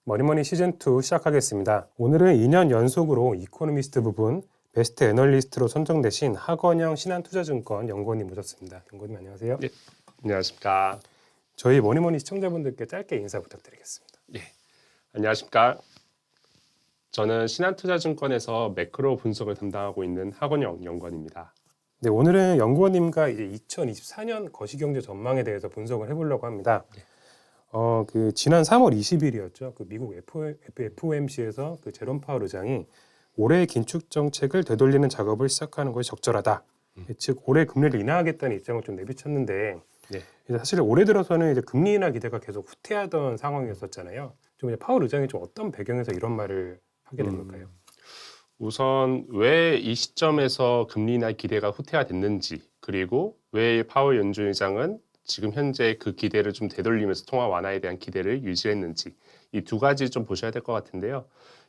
머니머니 시즌2 시작하겠습니다. 오늘은 2년 연속으로 이코노미스트 부분 베스트 애널리스트로 선정되신 하건영 신한투자증권 연구원님 모셨습니다. 연구원님 안녕하세요. 네, 안녕하십니까. 저희 머니머니 시청자분들께 짧게 인사 부탁드리겠습니다. 네, 안녕하십니까. 저는 신한투자증권에서 매크로 분석을 담당하고 있는 하건영 연구원입니다. 네, 오늘은 연구원님과 이제 2024년 거시경제 전망에 대해서 분석을 해보려고 합니다. 네. 지난 3월 20일이었죠. 그 미국 FOMC에서 그 제롬 파월 의장이 올해 긴축 정책을 되돌리는 작업을 시작하는 것이 적절하다. 즉 올해 금리를 인하하겠다는 입장을 좀 내비쳤는데 네. 사실 올해 들어서는 이제 금리 인하 기대가 계속 후퇴하던 상황이었었잖아요. 좀 이제 파월 의장이 좀 어떤 배경에서 이런 말을 하게 된 걸까요? 우선 왜 이 시점에서 금리 인하 기대가 후퇴가 됐는지, 그리고 왜 파월 연준 의장은 지금 현재 그 기대를 좀 되돌리면서 통화 완화에 대한 기대를 유지했는지, 이 두 가지 좀 보셔야 될 것 같은데요.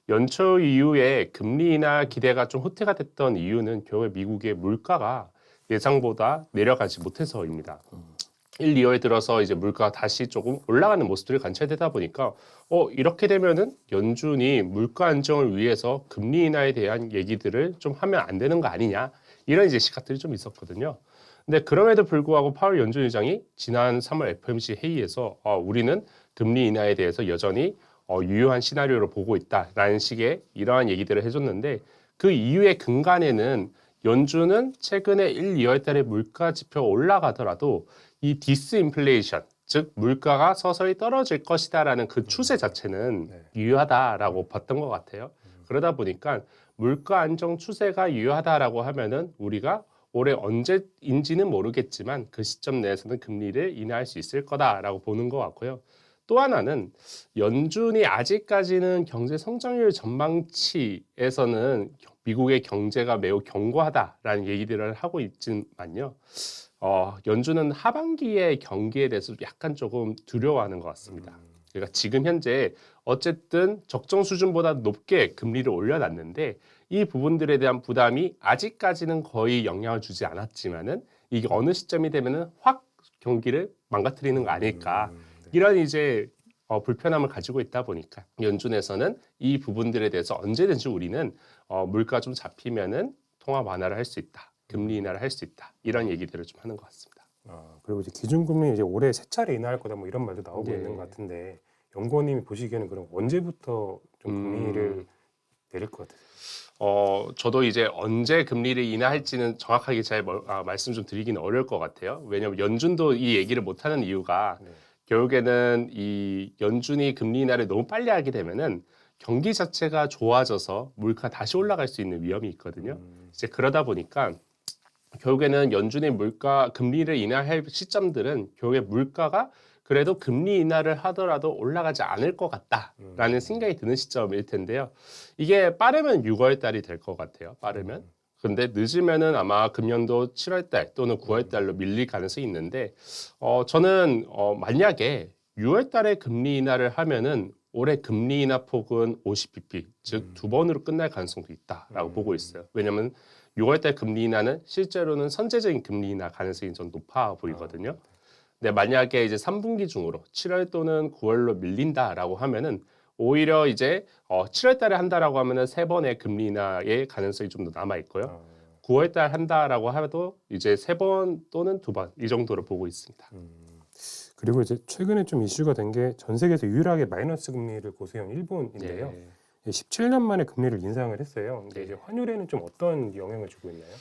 연초 이후에 금리 인하 기대가 좀 후퇴가 됐던 이유는 결국 미국의 물가가 예상보다 내려가지 못해서입니다. 1, 2월 들어서 이제 물가가 다시 조금 올라가는 모습들이 관찰되다 보니까 이렇게 되면은 연준이 물가 안정을 위해서 금리 인하에 대한 얘기들을 좀 하면 안 되는 거 아니냐, 이런 이제 시각들이 좀 있었거든요. 근데 그럼에도 불구하고 파월 연준 의장이 지난 3월 FOMC 회의에서 우리는 금리 인하에 대해서 여전히 유효한 시나리오로 보고 있다라는 식의 이러한 얘기들을 해줬는데, 그 이유의 근간에는 연준은 최근에 1, 2월 달에 물가 지표가 올라가더라도 이 디스인플레이션, 즉 물가가 서서히 떨어질 것이다라는 그 추세 자체는 유효하다라고 봤던 것 같아요. 그러다 보니까 물가 안정 추세가 유효하다라고 하면은 우리가 올해 언제인지는 모르겠지만 그 시점 내에서는 금리를 인하할 수 있을 거다라고 보는 것 같고요. 또 하나는 연준이 아직까지는 경제 성장률 전망치에서는 미국의 경제가 매우 견고하다라는 얘기들을 하고 있지만요. 연준은 하반기의 경기에 대해서 약간 조금 두려워하는 것 같습니다. 그러니까 지금 현재 어쨌든 적정 수준보다 높게 금리를 올려놨는데 이 부분들에 대한 부담이 아직까지는 거의 영향을 주지 않았지만은 이게 어느 시점이 되면은 확 경기를 망가뜨리는 거 아닐까, 이런 이제 불편함을 가지고 있다 보니까 연준에서는 이 부분들에 대해서 언제든지 우리는 물가 좀 잡히면은 통화 완화를 할 수 있다, 금리 인하를 할 수 있다, 이런 얘기들을 좀 하는 것 같습니다. 그리고 이제 기준금리 이제 올해 세 차례 인하할 거다 뭐 이런 말도 나오고 네. 있는 것 같은데 연구원님이 보시기에는 그럼 언제부터 좀 금리를 내릴 것 같아요? 저도 이제 언제 금리를 인하할지는 정확하게 잘 말씀 좀 드리기는 어려울 것 같아요. 왜냐하면 연준도 이 얘기를 못하는 이유가 결국에는 이 연준이 금리 인하를 너무 빨리 하게 되면은 경기 자체가 좋아져서 물가 다시 올라갈 수 있는 위험이 있거든요. 이제 그러다 보니까 결국에는 연준의 금리를 인하할 시점들은 결국에 물가가 그래도 금리 인하를 하더라도 올라가지 않을 것 같다라는 생각이 드는 시점일 텐데요. 이게 빠르면 6월 달이 될 것 같아요. 빠르면. 근데 늦으면은 아마 금년도 7월 달 또는 9월 달로 밀릴 가능성이 있는데, 저는 만약에 6월 달에 금리 인하를 하면은 올해 금리 인하 폭은 50bp, 즉 2번으로 끝날 가능성도 있다라고 보고 있어요. 왜냐하면 6월 달 금리 인하는 실제로는 선제적인 금리 인하 가능성이 좀 높아 보이거든요. 근데 만약에 이제 3분기 중으로 7월 또는 9월로 밀린다라고 하면은 오히려 이제 7월 달에 한다라고 하면은 3번의 금리 인하의 가능성이 좀 더 남아 있고요. 9월 달 한다라고 해도 이제 3번 또는 2번 이 정도로 보고 있습니다. 그리고 이제 최근에 좀 이슈가 된 게 전 세계에서 유일하게 마이너스 금리를 고수해온 일본인데요. 17년 만에 금리를 인상을 했어요. 근데 이제 환율에는 좀 어떤 영향을 주고 있나요?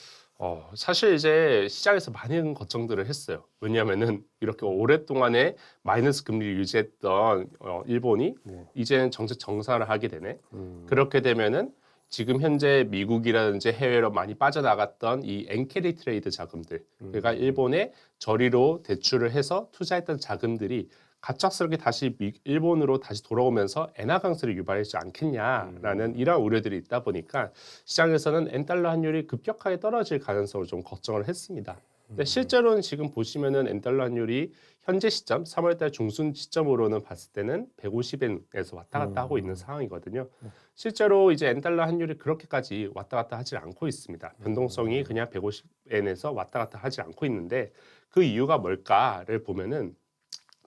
사실 이제 시장에서 많은 걱정들을 했어요. 왜냐하면은 이렇게 오랫동안에 마이너스 금리를 유지했던 일본이 이제는 정책 정상을 하게 되네. 그렇게 되면은 지금 현재 미국이라든지 해외로 많이 빠져나갔던 이 엔캐리 트레이드 자금들, 그러니까 일본에 저리로 대출을 해서 투자했던 자금들이 갑작스럽게 다시 일본으로 다시 돌아오면서 엔화 강세를 유발하지 않겠냐라는 이런 우려들이 있다 보니까 시장에서는 엔달러 환율이 급격하게 떨어질 가능성을 좀 걱정을 했습니다. 근데 실제로는 지금 보시면은 엔달러 환율이 현재 시점 3월달 중순 시점으로는 봤을 때는 150엔에서 왔다 갔다 하고 있는 상황이거든요. 실제로 이제 엔달러 환율이 그렇게까지 왔다 갔다 하지 않고 있습니다. 변동성이 그냥 150엔에서 왔다 갔다 하지 않고 있는데 그 이유가 뭘까를 보면은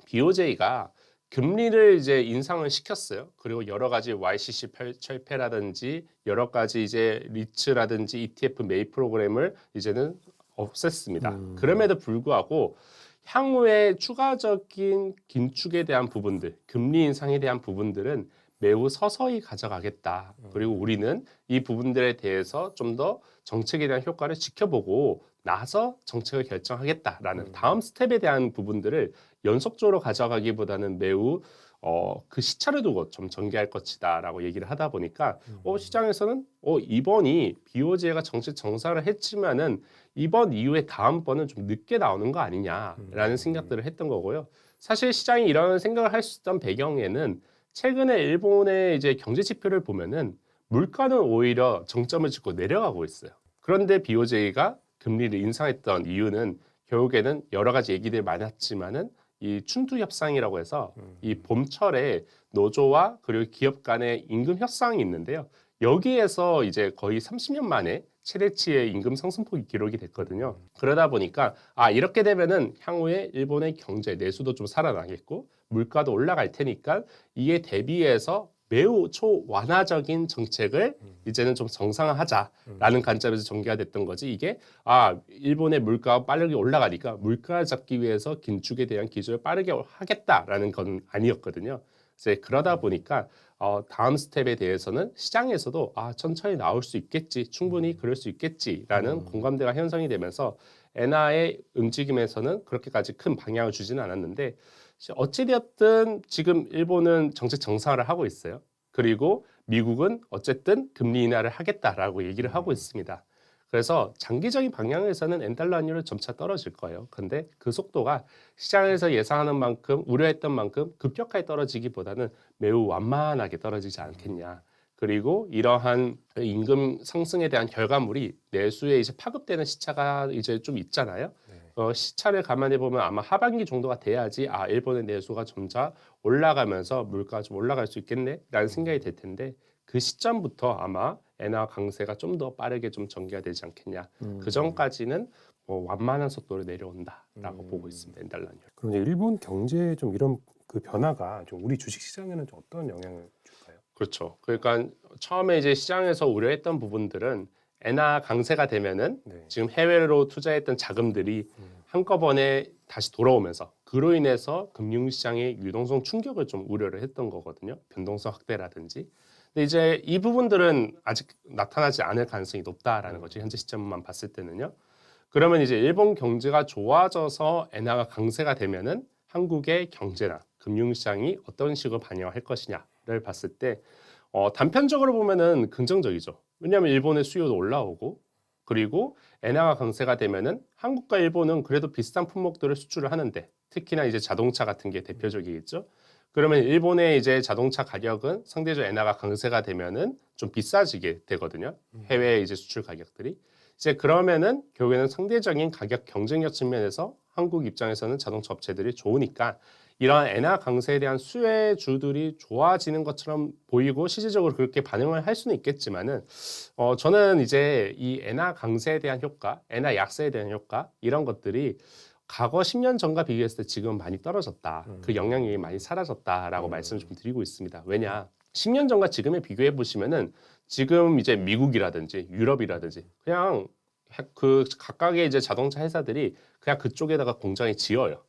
BOJ가 금리를 이제 인상을 시켰어요. 그리고 여러 가지 YCC 철폐라든지 여러 가지 이제 리츠라든지 ETF 매입 프로그램을 이제는 없앴습니다. 그럼에도 불구하고 향후에 추가적인 긴축에 대한 부분들, 금리 인상에 대한 부분들은 매우 서서히 가져가겠다. 그리고 우리는 이 부분들에 대해서 좀 더 정책에 대한 효과를 지켜보고 나서 정책을 결정하겠다라는 다음 스텝에 대한 부분들을 연속적으로 가져가기보다는 매우 그 시차를 두고 좀 전개할 것이다라고 얘기를 하다 보니까 시장에서는 이번이 BOJ가 정책 정상을 했지만은 이번 이후에 다음번은 좀 늦게 나오는 거 아니냐라는 생각들을 했던 거고요. 사실 시장이 이런 생각을 할 수 있던 배경에는 최근에 일본의 이제 경제 지표를 보면은 물가는 오히려 정점을 찍고 내려가고 있어요. 그런데 BOJ가 금리를 인상했던 이유는 결국에는 여러 가지 얘기들이 많았지만은 이 춘두 협상이라고 해서 이 봄철에 노조와 그리고 기업 간의 임금 협상이 있는데요. 여기에서 이제 거의 30년 만에 최대치의 임금 상승폭이 기록이 됐거든요. 그러다 보니까 이렇게 되면은 향후에 일본의 경제 내수도 좀 살아나겠고 물가도 올라갈 테니까 이에 대비해서 매우 초완화적인 정책을 이제는 좀 정상화하자라는 관점에서 전개가 됐던 거지. 이게 일본의 물가가 빠르게 올라가니까 물가 잡기 위해서 긴축에 대한 기조를 빠르게 하겠다라는 건 아니었거든요. 이제 그러다 보니까 다음 스텝에 대해서는 시장에서도 천천히 나올 수 있겠지, 충분히 그럴 수 있겠지라는 공감대가 형성이 되면서 엔화의 움직임에서는 그렇게까지 큰 방향을 주지는 않았는데 어찌되었든 지금 일본은 정책 정상화를 하고 있어요. 그리고 미국은 어쨌든 금리 인하를 하겠다라고 얘기를 하고 있습니다. 그래서 장기적인 방향에서는 엔달러 환율은 점차 떨어질 거예요. 근데 그 속도가 시장에서 예상하는 만큼 우려했던 만큼 급격하게 떨어지기보다는 매우 완만하게 떨어지지 않겠냐. 그리고 이러한 임금 상승에 대한 결과물이 내수에 이제 파급되는 시차가 이제 좀 있잖아요. 시차를 감안해 보면 아마 하반기 정도가 돼야지 일본의 내수가 점차 올라가면서 물가가 좀 올라갈 수 있겠네라는 생각이 들 텐데 그 시점부터 아마 엔화 강세가 좀 더 빠르게 좀 전개가 되지 않겠냐. 그 전까지는 완만한 속도로 내려온다라고 보고 있습니다. 엔달러는. 그럼 이제 일본 경제에 좀 이런 그 변화가 좀 우리 주식 시장에는 좀 어떤 영향을 줄까요? 그렇죠. 그러니까 처음에 이제 시장에서 우려했던 부분들은 엔화 강세가 되면은 지금 해외로 투자했던 자금들이 한꺼번에 다시 돌아오면서 그로 인해서 금융시장의 유동성 충격을 좀 우려를 했던 거거든요. 변동성 확대라든지. 근데 이제 이 부분들은 아직 나타나지 않을 가능성이 높다라는 거죠. 현재 시점만 봤을 때는요. 그러면 이제 일본 경제가 좋아져서 엔화가 강세가 되면은 한국의 경제나 금융시장이 어떤 식으로 반영할 것이냐를 봤을 때 단편적으로 보면은 긍정적이죠. 왜냐하면 일본의 수요도 올라오고 그리고 엔화가 강세가 되면은 한국과 일본은 그래도 비슷한 품목들을 수출을 하는데 특히나 이제 자동차 같은 게 대표적이겠죠. 그러면 일본의 이제 자동차 가격은 상대적으로 엔화가 강세가 되면은 좀 비싸지게 되거든요. 해외 이제 수출 가격들이. 이제 그러면은 결국에는 상대적인 가격 경쟁력 측면에서 한국 입장에서는 자동차 업체들이 좋으니까 이러한 엔화 강세에 대한 수혜주들이 좋아지는 것처럼 보이고 실질적으로 그렇게 반응을 할 수는 있겠지만은 저는 이제 이 엔화 강세에 대한 효과, 엔화 약세에 대한 효과 이런 것들이 과거 10년 전과 비교했을 때 지금 많이 떨어졌다. 그 영향력이 많이 사라졌다라고 말씀을 좀 드리고 있습니다. 왜냐? 10년 전과 지금에 비교해 보시면은 지금 이제 미국이라든지 유럽이라든지 그냥 그 각각의 이제 자동차 회사들이 그냥 그쪽에다가 공장이 지어요.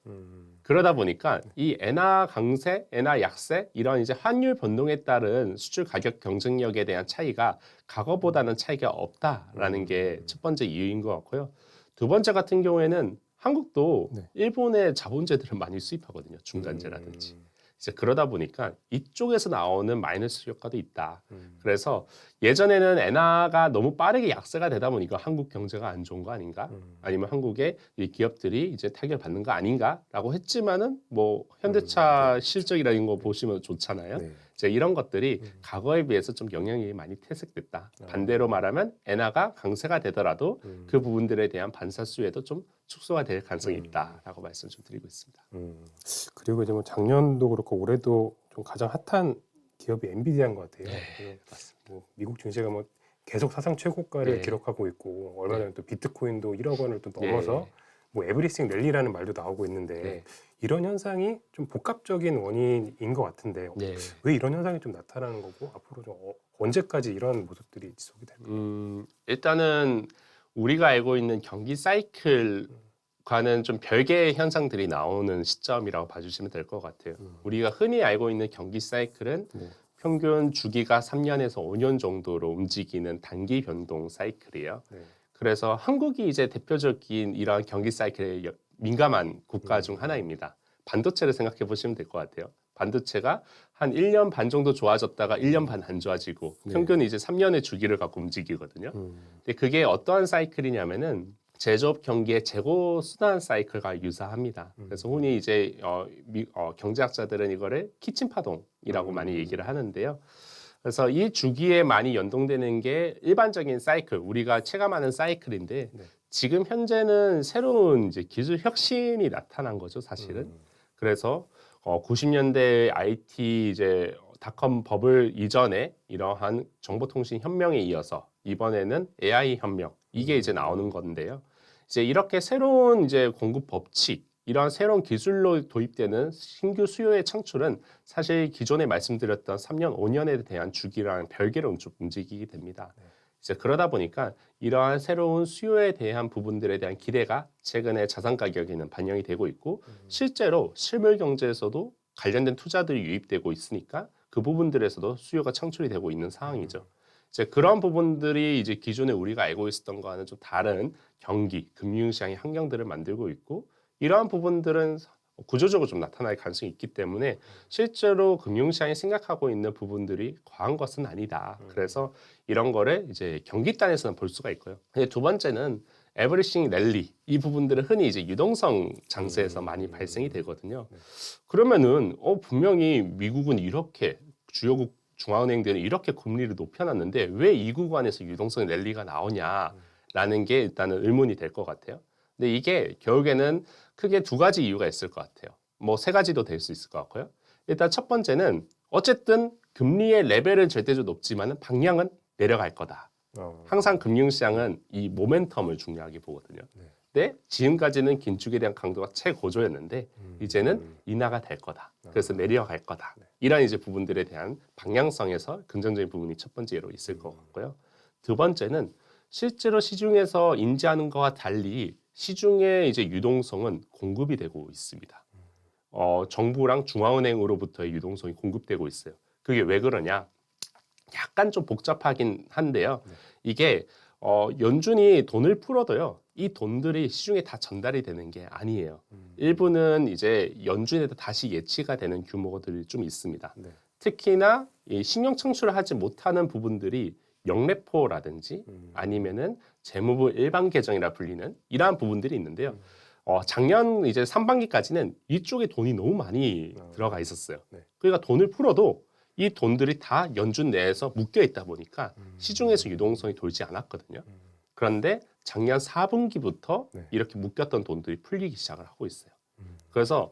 그러다 보니까 이 엔화 강세, 엔화 약세 이런 이제 환율 변동에 따른 수출 가격 경쟁력에 대한 차이가 과거보다는 차이가 없다라는 게 첫 번째 이유인 것 같고요. 두 번째 같은 경우에는 한국도 일본의 자본재들을 많이 수입하거든요. 중간재라든지. 이제 그러다 보니까 이쪽에서 나오는 마이너스 효과도 있다. 그래서 예전에는 엔화가 너무 빠르게 약세가 되다 보니까 한국 경제가 안 좋은 거 아닌가? 아니면 한국의 이 기업들이 이제 타격을 받는 거 아닌가라고 했지만은 뭐 현대차 실적이라는 거 보시면 좋잖아요. 이제 이런 것들이 과거에 비해서 좀 영향이 많이 퇴색됐다. 반대로 말하면 엔화가 강세가 되더라도 그 부분들에 대한 반사 수혜도 좀 축소가 될 가능성이 있다라고 말씀 좀 드리고 있습니다. 그리고 이제 뭐 작년도 그렇고 올해도 좀 가장 핫한 기업이 엔비디아인 것 같아요. 뭐 미국 증시가 뭐 계속 사상 최고가를 기록하고 있고 얼마 전에 또 비트코인도 1억 원을 또 넘어서 뭐 에브리싱 랠리라는 말도 나오고 있는데 이런 현상이 좀 복합적인 원인인 것 같은데 네. 왜 이런 현상이 좀 나타나는 거고 앞으로 좀 언제까지 이런 모습들이 지속이 될까요? 일단은 우리가 알고 있는 경기 사이클과는 좀 별개의 현상들이 나오는 시점이라고 봐주시면 될 것 같아요. 우리가 흔히 알고 있는 경기 사이클은 네. 평균 주기가 3년에서 5년 정도로 움직이는 단기 변동 사이클이에요. 네. 그래서 한국이 이제 대표적인 이러한 경기 사이클에 민감한 국가 중 하나입니다. 반도체를 생각해 보시면 될 것 같아요. 반도체가 한 1년 반 정도 좋아졌다가 1년 반 안 좋아지고 네. 평균 이제 3년의 주기를 갖고 움직이거든요. 근데 그게 어떠한 사이클이냐면은 제조업 경기의 재고 순환 사이클과 유사합니다. 그래서 흔히 이제 경제학자들은 이거를 키친 파동이라고 많이 얘기를 하는데요. 그래서 이 주기에 많이 연동되는 게 일반적인 사이클, 우리가 체감하는 사이클인데 네. 지금 현재는 새로운 이제 기술 혁신이 나타난 거죠, 사실은. 그래서 90년대 IT 이제 닷컴 버블 이전에 이러한 정보통신 혁명에 이어서 이번에는 AI 혁명 이게 이제 나오는 건데요. 이제 이렇게 새로운 이제 공급 법칙 이러한 새로운 기술로 도입되는 신규 수요의 창출은 사실 기존에 말씀드렸던 3년, 5년에 대한 주기랑 별개로 좀 움직이게 됩니다. 이제 그러다 보니까 이러한 새로운 수요에 대한 부분들에 대한 기대가 최근에 자산 가격에는 반영이 되고 있고 실제로 실물 경제에서도 관련된 투자들이 유입되고 있으니까 그 부분들에서도 수요가 창출이 되고 있는 상황이죠. 이제 그런 부분들이 이제 기존에 우리가 알고 있었던 거와는 좀 다른 경기, 금융시장의 환경들을 만들고 있고 이러한 부분들은 구조적으로 좀 나타날 가능성이 있기 때문에 실제로 금융시장이 생각하고 있는 부분들이 과한 것은 아니다. 그래서 이런 거를 이제 경기단에서는 볼 수가 있고요. 근데 두 번째는 에브리싱 랠리 이 부분들은 흔히 이제 유동성 장세에서 많이 발생이 되거든요. 그러면은 분명히 미국은 이렇게 주요국 중앙은행들은 이렇게 금리를 높여놨는데 왜 이 구간에서 유동성 랠리가 나오냐라는 게 일단은 의문이 될 것 같아요. 근데 이게 결국에는 크게 두 가지 이유가 있을 것 같아요. 뭐 세 가지도 될 수 있을 것 같고요. 일단 첫 번째는 어쨌든 금리의 레벨은 절대적으로 높지만은 방향은 내려갈 거다. 항상 금융시장은 이 모멘텀을 중요하게 보거든요. 근데 지금까지는 긴축에 대한 강도가 최고조였는데 이제는 인하가 될 거다. 그래서 내려갈 거다. 이런 이제 부분들에 대한 방향성에서 긍정적인 부분이 첫 번째로 있을 것 같고요. 두 번째는 실제로 시중에서 인지하는 것과 달리 시중의 이제 유동성은 공급이 되고 있습니다. 정부랑 중앙은행으로부터의 유동성이 공급되고 있어요. 그게 왜 그러냐? 약간 좀 복잡하긴 한데요. 이게 연준이 돈을 풀어도요. 이 돈들이 시중에 다 전달이 되는 게 아니에요. 일부는 이제 연준에도 다시 예치가 되는 규모들이 좀 있습니다. 네. 특히나 이 신용 창출을 하지 못하는 부분들이 영래포라든지 아니면은 재무부 일반 계정이라 불리는 이러한 부분들이 있는데요. 작년 이제 상반기까지는 이쪽에 돈이 너무 많이 들어가 있었어요. 네. 그러니까 돈을 풀어도 이 돈들이 다 연준 내에서 묶여 있다 보니까 시중에서 유동성이 돌지 않았거든요. 그런데 작년 4분기부터 네. 이렇게 묶였던 돈들이 풀리기 시작을 하고 있어요. 그래서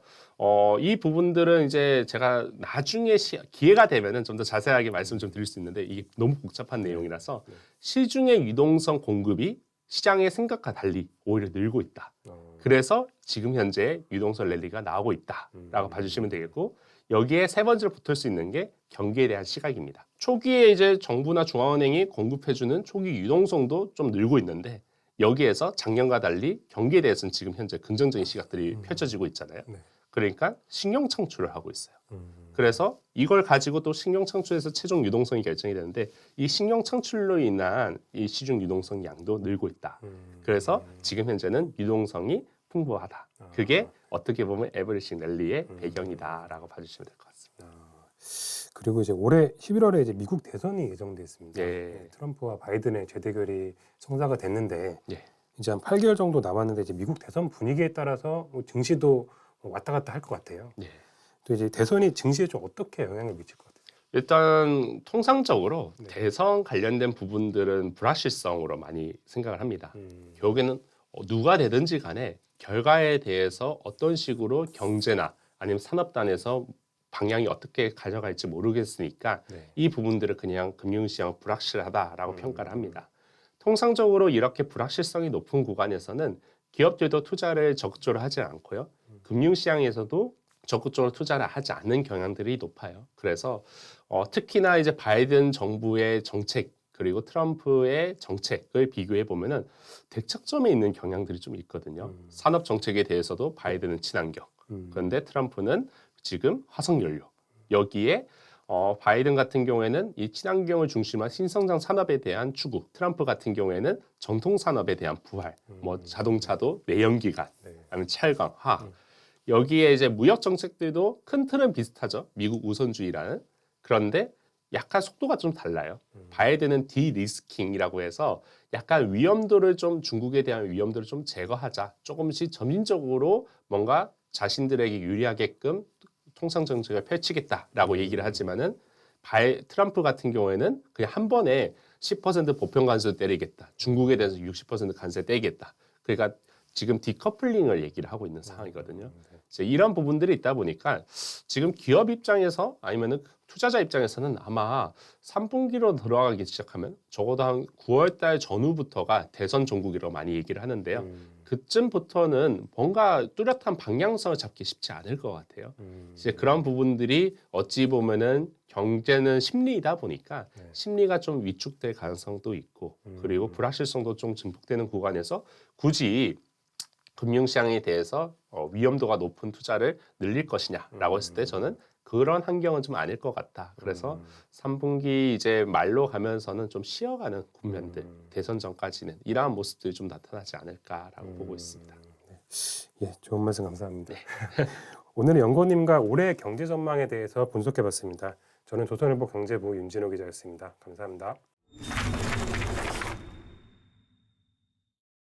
이 부분들은 이제 제가 나중에 기회가 되면은 좀 더 자세하게 말씀 좀 드릴 수 있는데 이게 너무 복잡한 내용이라서 시중의 유동성 공급이 시장의 생각과 달리 오히려 늘고 있다. 그래서 지금 현재 유동성 랠리가 나오고 있다라고 봐주시면 되겠고 여기에 세 번째로 붙을 수 있는 게 경기에 대한 시각입니다. 초기에 이제 정부나 중앙은행이 공급해주는 초기 유동성도 좀 늘고 있는데 여기에서 작년과 달리 경기에 대해서는 지금 현재 긍정적인 시각들이 펼쳐지고 있잖아요. 네. 그러니까 신용 창출을 하고 있어요. 그래서 이걸 가지고 또 신용 창출에서 최종 유동성이 결정이 되는데 이 신용 창출로 인한 이 시중 유동성 양도 늘고 있다. 그래서 지금 현재는 유동성이 풍부하다. 그게 어떻게 보면 에버리싱 랠리의 배경이다라고 봐주시면 될 것 같습니다. 그리고 이제 올해 11월에 이제 미국 대선이 예정돼 있습니다. 예. 트럼프와 바이든의 재대결이 성사가 됐는데 예. 이제 한 8개월 정도 남았는데 이제 미국 대선 분위기에 따라서 뭐 증시도 왔다 갔다 할 것 같아요. 예. 또 이제 대선이 증시에 좀 어떻게 영향을 미칠 것 같아요? 일단 통상적으로 네. 대선 관련된 부분들은 불확실성으로 많이 생각을 합니다. 결국에는 누가 되든지 간에 결과에 대해서 어떤 식으로 경제나 아니면 산업단에서 방향이 어떻게 가져갈지 모르겠으니까 네. 이 부분들을 그냥 금융시장은 불확실하다라고 평가를 합니다. 통상적으로 이렇게 불확실성이 높은 구간에서는 기업들도 투자를 적극적으로 하지 않고요. 금융시장에서도 적극적으로 투자를 하지 않는 경향들이 높아요. 그래서 특히나 이제 바이든 정부의 정책 그리고 트럼프의 정책을 비교해 보면은 대척점에 있는 경향들이 좀 있거든요. 산업 정책에 대해서도 바이든은 친환경, 그런데 트럼프는 지금 화석연료. 여기에 바이든 같은 경우에는 이 친환경을 중심한 신성장 산업에 대한 추구, 트럼프 같은 경우에는 전통 산업에 대한 부활, 뭐 자동차도 내연기관, 네. 아니면 찰광, 화학. 여기에 이제 무역 정책들도 큰 틀은 비슷하죠. 미국 우선주의라는. 그런데 약간 속도가 좀 달라요. 바이든은 디리스킹이라고 해서 약간 위험도를 좀 중국에 대한 위험도를 좀 제거하자. 조금씩 점진적으로 뭔가 자신들에게 유리하게끔 통상 정책을 펼치겠다라고 얘기를 하지만은 트럼프 같은 경우에는 그냥 한 번에 10% 보편 관세를 때리겠다. 중국에 대해서 60% 관세 떼겠다. 그러니까 지금 디커플링을 얘기를 하고 있는 상황이거든요. 이제 이런 부분들이 있다 보니까 지금 기업 입장에서 아니면은 투자자 입장에서는 아마 3분기로 들어가기 시작하면 적어도 한 9월 달 전후부터가 대선 종국이라고 많이 얘기를 하는데요. 그쯤부터는 뭔가 뚜렷한 방향성을 잡기 쉽지 않을 것 같아요. 이제 그런 부분들이 어찌 보면은 경제는 심리이다 보니까 네. 심리가 좀 위축될 가능성도 있고 그리고 불확실성도 좀 증폭되는 구간에서 굳이 금융시장에 대해서 위험도가 높은 투자를 늘릴 것이냐라고 했을 때 저는 그런 환경은 좀 아닐 것 같다. 그래서 3분기 이제 말로 가면서는 좀 쉬어가는 국면들, 대선 전까지는 이러한 모습들이 좀 나타나지 않을까라고 보고 있습니다. 예, 좋은 말씀 감사합니다. 오늘은 연구원님과 올해 경제 전망에 대해서 분석해봤습니다. 저는 조선일보 경제부 윤진호 기자였습니다. 감사합니다.